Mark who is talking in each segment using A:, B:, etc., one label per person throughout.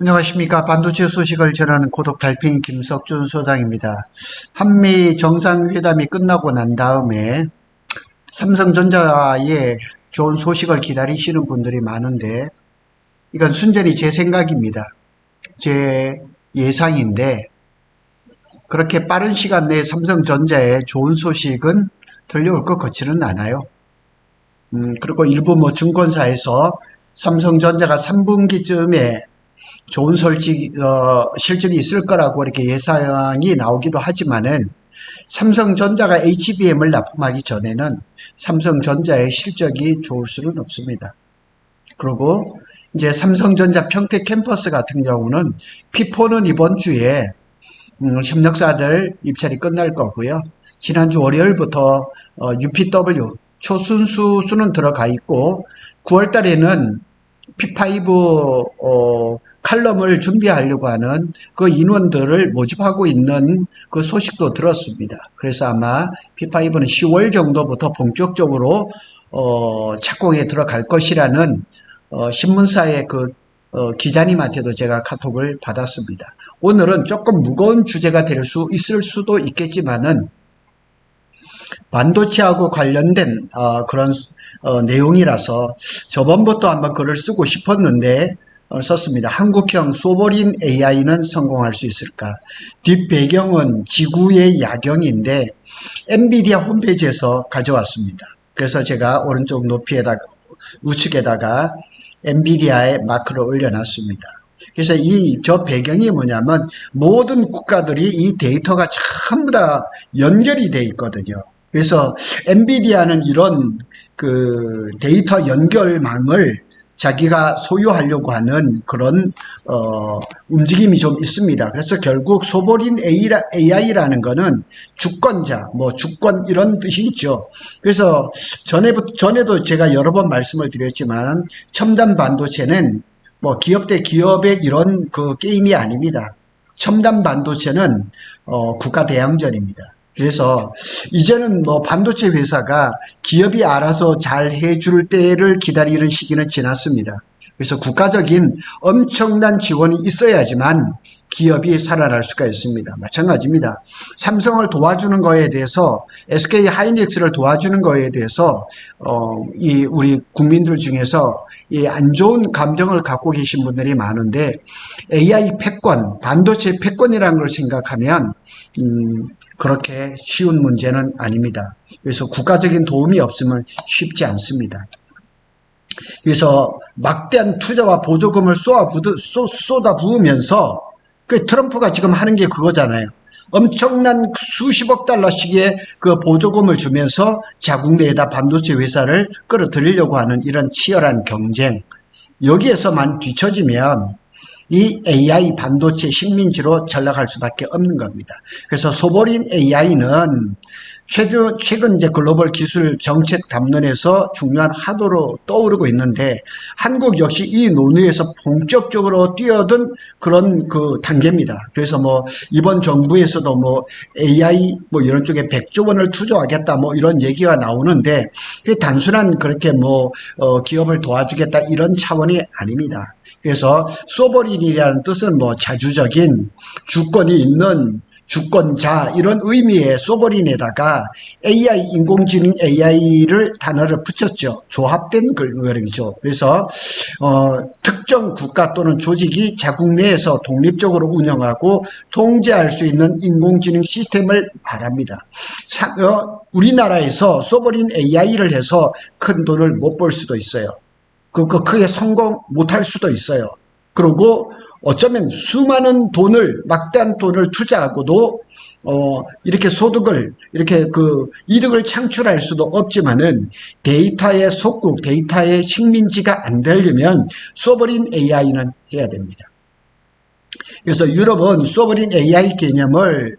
A: 안녕하십니까. 반도체 소식을 전하는 고독 달팽이 김석준 소장입니다. 한미 정상회담이 끝나고 난 다음에 삼성전자의 좋은 소식을 기다리시는 분들이 많은데, 이건 순전히 제 생각입니다. 제 예상인데, 그렇게 빠른 시간 내에 삼성전자의 좋은 소식은 들려올 것 같지는 않아요. 그리고 일부 증권사에서 삼성전자가 3분기쯤에 좋은 실적이 있을 거라고 이렇게 예상이 나오기도 하지만은, 삼성전자가 HBM을 납품하기 전에는 삼성전자의 실적이 좋을 수는 없습니다. 그리고 이제 삼성전자 평택 캠퍼스 같은 경우는 P4는 이번 주에 협력사들 입찰이 끝날 거고요. 지난주 월요일부터 UPW 초순수수는 들어가 있고, 9월 달에는 P5 칼럼을 준비하려고 하는 그 인원들을 모집하고 있는 그 소식도 들었습니다. 그래서 아마 P5는 10월 정도부터 본격적으로 착공에 들어갈 것이라는 신문사의 기자님한테도 제가 카톡을 받았습니다. 오늘은 조금 무거운 주제가 될 수 있을 수도 있겠지만은, 반도체하고 관련된 그런 내용이라서 저번부터 한번 글을 쓰고 싶었는데 썼습니다. 한국형 소버린 AI는 성공할 수 있을까? 뒷배경은 지구의 야경인데 엔비디아 홈페이지에서 가져왔습니다. 그래서 제가 오른쪽 높이에다가 우측에다가 엔비디아의 마크를 올려놨습니다. 그래서 저 배경이 뭐냐면, 모든 국가들이 이 데이터가 전부 다 연결이 돼 있거든요. 그래서 엔비디아는 이런 데이터 연결망을 자기가 소유하려고 하는 그런 움직임이 좀 있습니다. 그래서 결국 소버린 AI라는 거는 주권자, 주권 이런 뜻이 있죠. 그래서 전에도 제가 여러 번 말씀을 드렸지만, 첨단 반도체는 기업 대 기업의 이런 게임이 아닙니다. 첨단 반도체는 국가 대항전입니다. 그래서 이제는 반도체 회사가 기업이 알아서 잘 해줄 때를 기다리는 시기는 지났습니다. 그래서 국가적인 엄청난 지원이 있어야지만 기업이 살아날 수가 있습니다. 마찬가지입니다. 삼성을 도와주는 거에 대해서, SK 하이닉스를 도와주는 거에 대해서 우리 국민들 중에서 안 좋은 감정을 갖고 계신 분들이 많은데, AI 패권, 반도체 패권이라는 걸 생각하면 그렇게 쉬운 문제는 아닙니다. 그래서 국가적인 도움이 없으면 쉽지 않습니다. 그래서 막대한 투자와 보조금을 쏟아부으면서, 트럼프가 지금 하는 게 그거잖아요. 엄청난 수십억 달러씩의 보조금을 주면서 자국 내에다 반도체 회사를 끌어들이려고 하는 이런 치열한 경쟁, 여기에서만 뒤처지면 이 AI 반도체 식민지로 전락할 수밖에 없는 겁니다. 그래서 소버린 AI는 최근 이제 글로벌 기술 정책 담론에서 중요한 화두로 떠오르고 있는데, 한국 역시 이 논의에서 본격적으로 뛰어든 그런 단계입니다. 그래서 이번 정부에서도 AI 이런 쪽에 100조 원을 투자하겠다 이런 얘기가 나오는데, 그게 단순한 그렇게 기업을 도와주겠다 이런 차원이 아닙니다. 그래서 소버린이라는 뜻은 자주적인, 주권이 있는, 주권자 이런 의미의 소버린에다가 AI, 인공지능 AI를 단어를 붙였죠. 조합된 글이죠. 그래서 특정 국가 또는 조직이 자국 내에서 독립적으로 운영하고 통제할 수 있는 인공지능 시스템을 말합니다. 우리나라에서 소버린 AI를 해서 큰 돈을 못 벌 수도 있어요. 크게 성공 못할 수도 있어요. 그리고 어쩌면 수많은 돈을, 막대한 돈을 투자하고도 이렇게 소득을, 이렇게 이득을 창출할 수도 없지만은, 데이터의 속국, 데이터의 식민지가 안 되려면 소버린 AI는 해야 됩니다. 그래서 유럽은 소버린 AI 개념을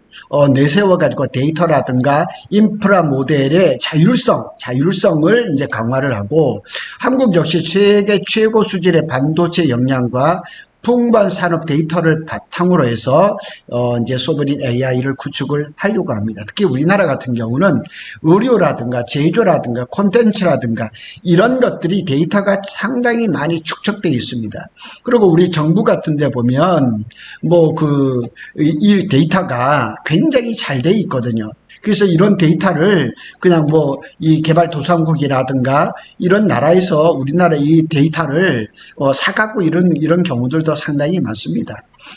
A: 내세워가지고 데이터라든가 인프라 모델의 자율성을 이제 강화를 하고, 한국 역시 세계 최고 수준의 반도체 역량과 풍부한 산업 데이터를 바탕으로 해서 이제 소버린 AI를 구축을 하려고 합니다. 특히 우리나라 같은 경우는 의료라든가 제조라든가 콘텐츠라든가 이런 것들이 데이터가 상당히 많이 축적되어 있습니다. 그리고 우리 정부 같은 데 보면 이 데이터가 굉장히 잘 돼 있거든요. 그래서 이런 데이터를 그냥 이 개발도상국이라든가 이런 나라에서 우리나라 이 데이터를 사갖고 이런 경우들도 상당히 많습니다.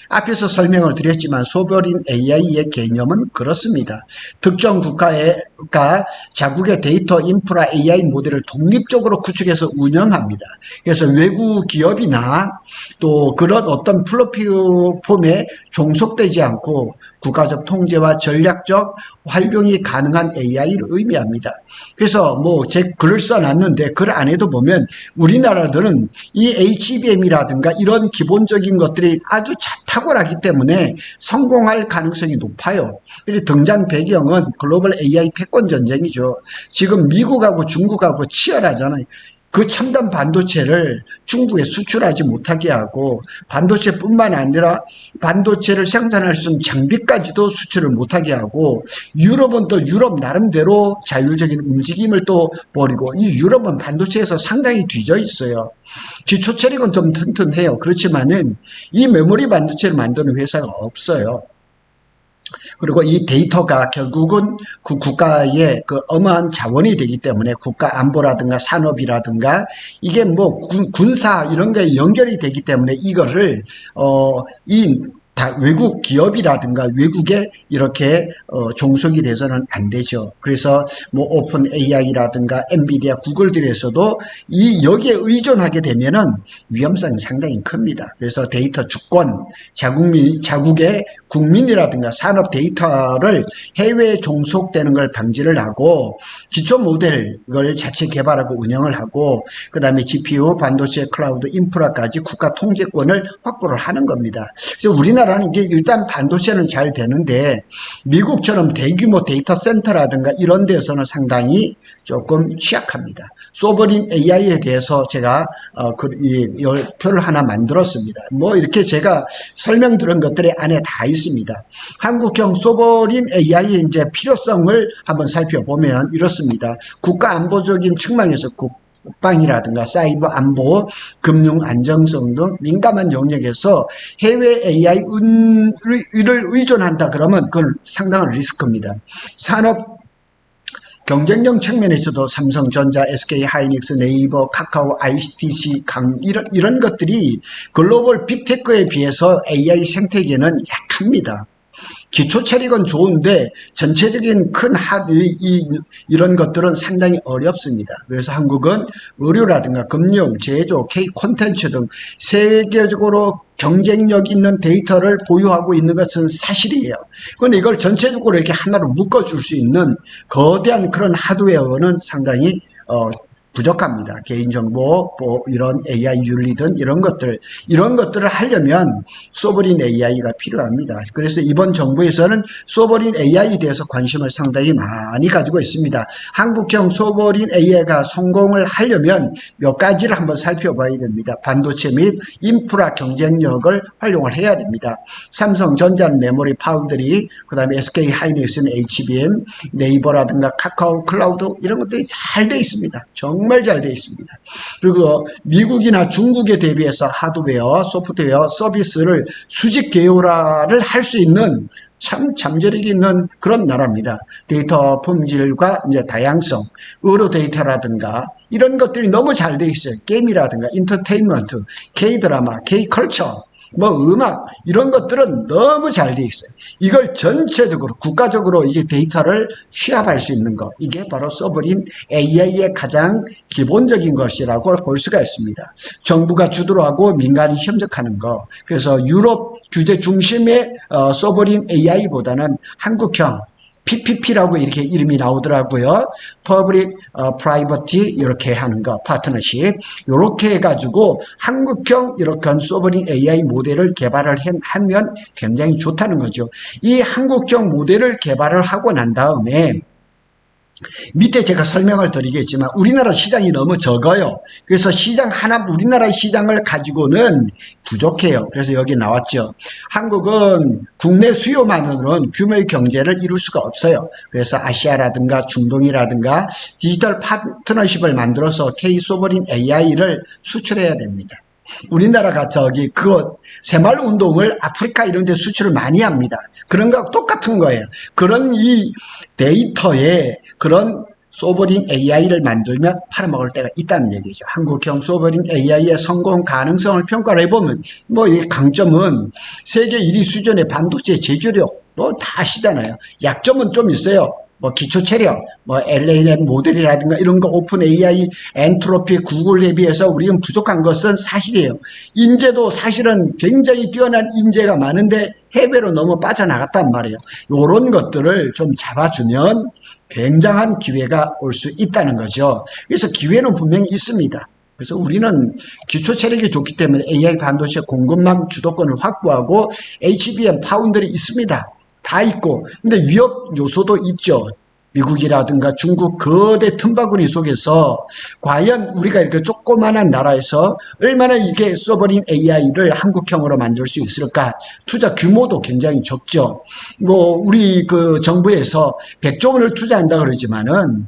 A: 앞에서 설명을 드렸지만 소버린 AI의 개념은 그렇습니다. 특정 국가가 자국의 데이터 인프라 AI 모델을 독립적으로 구축해서 운영합니다. 그래서 외국 기업이나 또 그런 어떤 플랫폼에 종속되지 않고 국가적 통제와 전략적 활용이 가능한 AI를 의미합니다. 그래서 제 글을 써놨는데 글 안에도 보면 우리나라들은 이 HBM이라든가 이런 기본적인 것들이 아주 탁월하기 때문에 성공할 가능성이 높아요. 등장 배경은 글로벌 AI 패권 전쟁이죠. 지금 미국하고 중국하고 치열하잖아요. 그 첨단 반도체를 중국에 수출하지 못하게 하고 반도체뿐만 아니라 반도체를 생산할 수 있는 장비까지도 수출을 못하게 하고 유럽은 또 유럽 나름대로 자율적인 움직임을 또 벌이고 이 유럽은 반도체에서 상당히 뒤져 있어요. 기초 체력은 좀 튼튼해요. 그렇지만은 이 메모리 반도체를 만드는 회사가 없어요. 그리고 이 데이터가 결국은 그 국가의 그 어마한 자원이 되기 때문에 국가 안보라든가 산업이라든가 이게 군사 이런 게 연결이 되기 때문에 이거를 외국 기업이라든가 외국에 이렇게 종속이 돼서는 안 되죠. 그래서 오픈 AI라든가 엔비디아, 구글들에서도 여기에 의존하게 되면은 위험성이 상당히 큽니다. 그래서 데이터 주권, 자국의 국민이라든가 산업 데이터를 해외에 종속되는 걸 방지를 하고 기초 모델 이걸 자체 개발하고 운영을 하고 그다음에 GPU, 반도체, 클라우드, 인프라까지 국가 통제권을 확보를 하는 겁니다. 그래서 우리나라는 이제 일단 반도체는 잘 되는데 미국처럼 대규모 데이터 센터라든가 이런 데서는 상당히 조금 취약합니다. 소버린 AI에 대해서 제가 표를 하나 만들었습니다. 이렇게 제가 설명드린 것들이 안에 다 있습니다. 한국형 소버린 AI의 이제 필요성을 한번 살펴보면 이렇습니다. 국가 안보적인 측면에서 국방이라든가 사이버 안보, 금융 안정성 등 민감한 영역에서 해외 AI를 의존한다 그러면 그건 상당한 리스크입니다. 산업 경쟁력 측면에서도 삼성전자, SK하이닉스, 네이버, 카카오, ITC, 이런 것들이 글로벌 빅테크에 비해서 AI 생태계는 약합니다. 기초 체력은 좋은데 전체적인 큰 이런 것들은 상당히 어렵습니다. 그래서 한국은 의료라든가 금융, 제조, K 콘텐츠 등 세계적으로 경쟁력 있는 데이터를 보유하고 있는 것은 사실이에요. 그런데 이걸 전체적으로 이렇게 하나로 묶어줄 수 있는 거대한 그런 하드웨어는 상당히 부족합니다. 개인정보, 이런 AI 윤리 등 이런 것들을 하려면 소버린 AI가 필요합니다. 그래서 이번 정부에서는 소버린 AI에 대해서 관심을 상당히 많이 가지고 있습니다. 한국형 소버린 AI가 성공을 하려면 몇 가지를 한번 살펴봐야 됩니다. 반도체 및 인프라 경쟁력을 활용을 해야 됩니다. 삼성전자는 메모리 파운드리, 그 다음에 SK하이닉스는 HBM, 네이버라든가 카카오 클라우드 이런 것들이 잘 돼 있습니다. 정말 잘 되어 있습니다. 그리고 미국이나 중국에 대비해서 하드웨어, 소프트웨어, 서비스를 수직 계열화를 할 수 있는 참 잠재력이 있는 그런 나라입니다. 데이터 품질과 이제 다양성, 의료 데이터라든가 이런 것들이 너무 잘 되어 있어요. 게임이라든가 인터테인먼트, K-드라마, K-컬처, 음악 이런 것들은 너무 잘 되어 있어요. 이걸 전체적으로 국가적으로 이게 데이터를 취합할 수 있는 것, 이게 바로 소버린 AI의 가장 기본적인 것이라고 볼 수가 있습니다. 정부가 주도를 하고 민간이 협력하는 것. 그래서 유럽 규제 중심의 소버린 AI보다는 한국형 PPP라고 이렇게 이름이 나오더라고요. Public Private 이렇게 하는 거, 파트너십. 이렇게 해가지고 한국형 이렇게 한 소버린 AI 모델을 개발을 하면 굉장히 좋다는 거죠. 이 한국형 모델을 개발을 하고 난 다음에 밑에 제가 설명을 드리겠지만 우리나라 시장이 너무 적어요. 그래서 시장 하나, 우리나라 시장을 가지고는 부족해요. 그래서 여기 나왔죠. 한국은 국내 수요만으로는 규모의 경제를 이룰 수가 없어요. 그래서 아시아라든가 중동이라든가 디지털 파트너십을 만들어서 K-소버린 AI를 수출해야 됩니다. 우리나라가 새마을 운동을 아프리카 이런 데 수출을 많이 합니다. 그런 거하고 똑같은 거예요. 그런 이 데이터에 그런 소버린 AI를 만들면 팔아먹을 때가 있다는 얘기죠. 한국형 소버린 AI의 성공 가능성을 평가를 해보면 이 강점은 세계 1위 수준의 반도체 제조력 다 아시잖아요. 약점은 좀 있어요. 기초 체력, LLM 모델이라든가 이런 거 오픈 AI, 엔트로피, 구글에 비해서 우리는 부족한 것은 사실이에요. 인재도 사실은 굉장히 뛰어난 인재가 많은데 해외로 너무 빠져나갔단 말이에요. 이런 것들을 좀 잡아주면 굉장한 기회가 올 수 있다는 거죠. 그래서 기회는 분명히 있습니다. 그래서 우리는 기초 체력이 좋기 때문에 AI 반도체 공급망 주도권을 확보하고 HBM 파운드리 있습니다. 다 있고, 근데 위협 요소도 있죠. 미국이라든가 중국 거대 틈바구니 속에서 과연 우리가 이렇게 조그만한 나라에서 얼마나 이게 소버린 AI를 한국형으로 만들 수 있을까? 투자 규모도 굉장히 적죠. 우리 정부에서 100조 원을 투자한다 그러지만은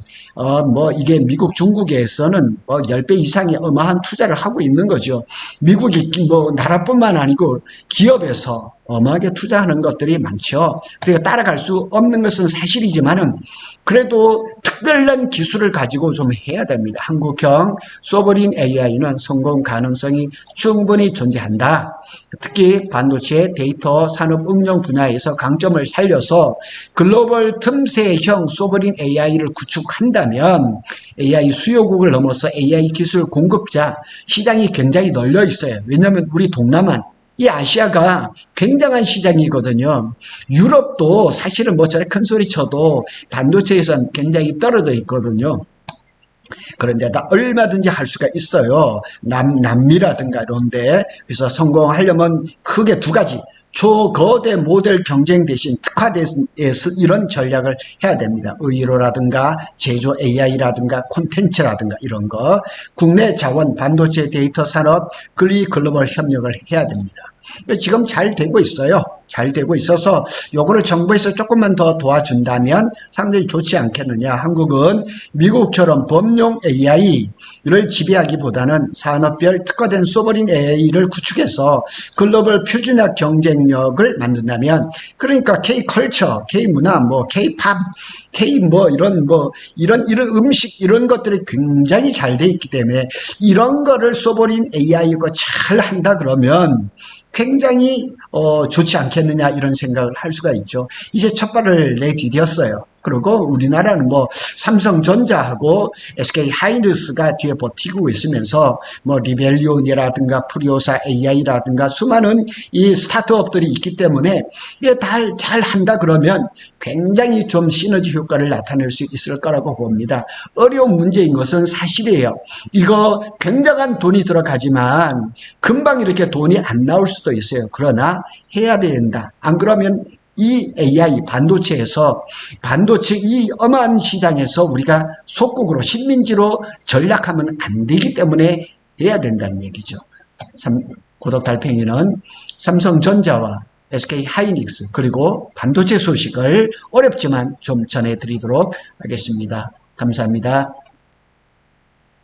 A: 이게 미국, 중국에서는 10배 이상의 어마한 투자를 하고 있는 거죠. 미국이 나라뿐만 아니고 기업에서 어마하게 투자하는 것들이 많죠. 그러니까 따라갈 수 없는 것은 사실이지만은 그래도 특별한 기술을 가지고 좀 해야 됩니다. 한국형 소버린 AI는 성공 가능성이 충분히 존재한다. 특히 반도체 데이터 산업 응용 분야에서 강점을 살려서 글로벌 틈새형 소버린 AI를 구축한다면 AI 수요국을 넘어서 AI 기술 공급자 시장이 굉장히 널려 있어요. 왜냐하면 우리 동남아 이 아시아가 굉장한 시장이거든요. 유럽도 사실은 저래 큰 소리 쳐도 반도체에선 굉장히 떨어져 있거든요. 그런데다 얼마든지 할 수가 있어요. 남미라든가 이런데. 그래서 성공하려면 크게 두 가지. 초거대 모델 경쟁 대신 특화돼서 이런 전략을 해야 됩니다. 의료라든가 제조 AI라든가 콘텐츠라든가 이런 거. 국내 자원, 반도체 데이터 산업, 글로벌 협력을 해야 됩니다. 지금 잘 되고 있어요. 잘 되고 있어서 요거를 정부에서 조금만 더 도와준다면 상당히 좋지 않겠느냐. 한국은 미국처럼 범용 AI를 지배하기보다는 산업별 특화된 소버린 AI를 구축해서 글로벌 표준화 경쟁력을 만든다면, 그러니까 K-컬처, K-문화, K-팝, 이런 음식 이런 것들이 굉장히 잘 돼 있기 때문에 이런 거를 소버린 AI가 잘 한다 그러면 굉장히 좋지 않겠느냐 이런 생각을 할 수가 있죠. 이제 첫 발을 내디뎠어요. 그리고 우리나라는 삼성전자하고 SK하이닉스가 뒤에 버티고 있으면서 리벨리온이라든가 프리오사 AI라든가 수많은 이 스타트업들이 있기 때문에 이게 잘 한다 그러면 굉장히 좀 시너지 효과를 나타낼 수 있을 거라고 봅니다. 어려운 문제인 것은 사실이에요. 이거 굉장한 돈이 들어가지만 금방 이렇게 돈이 안 나올 수도 있어요. 그러나 해야 된다. 안 그러면 이 AI 반도체 이 어마한 시장에서 우리가 속국으로 식민지로 전락하면 안 되기 때문에 해야 된다는 얘기죠. 구독 달팽이는 삼성전자와 SK하이닉스 그리고 반도체 소식을 어렵지만 좀 전해드리도록 하겠습니다. 감사합니다.